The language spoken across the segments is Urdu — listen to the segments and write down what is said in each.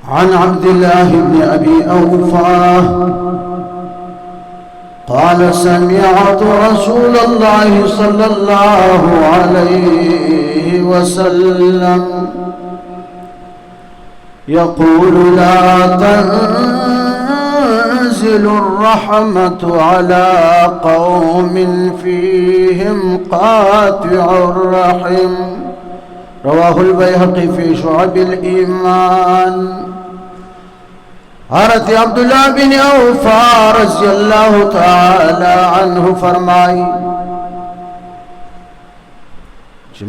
عن عبد الله بن أبي أوفى قال سمعت رسول الله صلى الله عليه وسلم يقول لا تنزل الرحمة على قوم فيهم قاطع الرحم. رواه البيهقي في شعب الإيمان. حضرت عبداللہ بن اوفا رضی اللہ تعالی عنہ فرمائی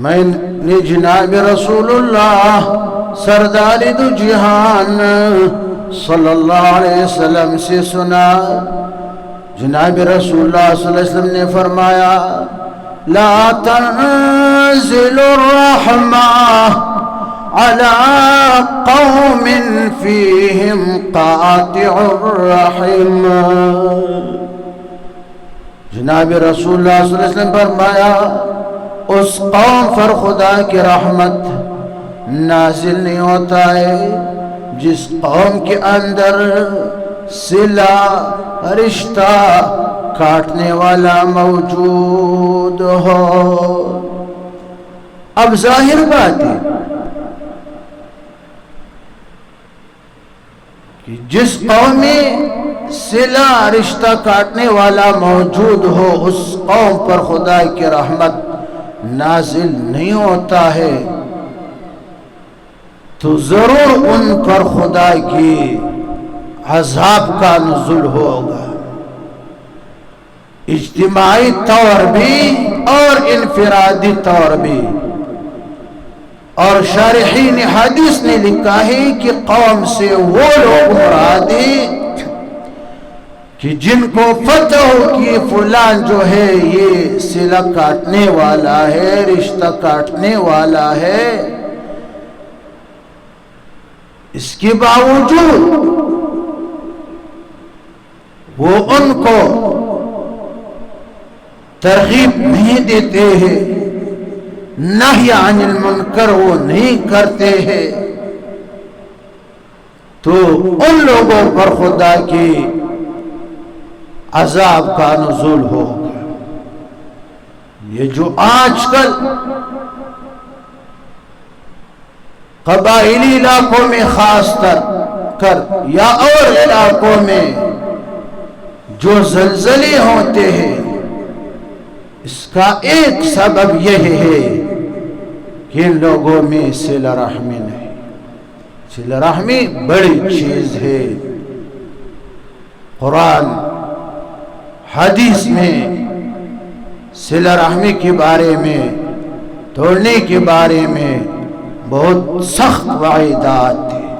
میں نے جناب رسول اللہ سردار دو جہان صلی اللہ علیہ وسلم سے سنا، جناب رسول اللہ صلی اللہ علیہ وسلم نے فرمایا لا تنزل الرحمہ على قوم فيهم قاطع الرحم. جناب رسول اللہ صلی اللہ علیہ وسلم فرمایا اس قوم پر خدا کی رحمت نازل نہیں ہوتا ہے جس قوم کے اندر صلہ رشتہ کاٹنے والا موجود ہو. اب ظاہر بات ہے کہ جس قوم میں صلہ رشتہ کاٹنے والا موجود ہو اس قوم پر خدا کی رحمت نازل نہیں ہوتا ہے تو ضرور ان پر خدا کی عذاب کا نزول ہوگا، اجتماعی طور بھی اور انفرادی طور بھی. اور شارحین حدیث نے لکھا ہے کہ قوم سے وہ لوگ مراد ہیں کہ جن کو پتہ ہو کہ فلان جو ہے یہ صلہ کاٹنے والا ہے، رشتہ کاٹنے والا ہے، اس کے باوجود وہ ان کو ترغیب نہیں دیتے ہیں، نہی عن المنکر وہ نہیں کرتے ہیں، تو ان لوگوں پر خدا کی عذاب کا نزول ہوگا. یہ جو آج کل قبائلی علاقوں میں خاص کر یا اور علاقوں میں جو زلزلے ہوتے ہیں اس کا ایک سبب یہ ہے کہ ان لوگوں میں صلہ رحمی نہیں. صلہ رحمی بڑی چیز ہے. قرآن حدیث میں صلہ رحمی کے بارے میں، توڑنے کے بارے میں بہت سخت وعیدات ہیں.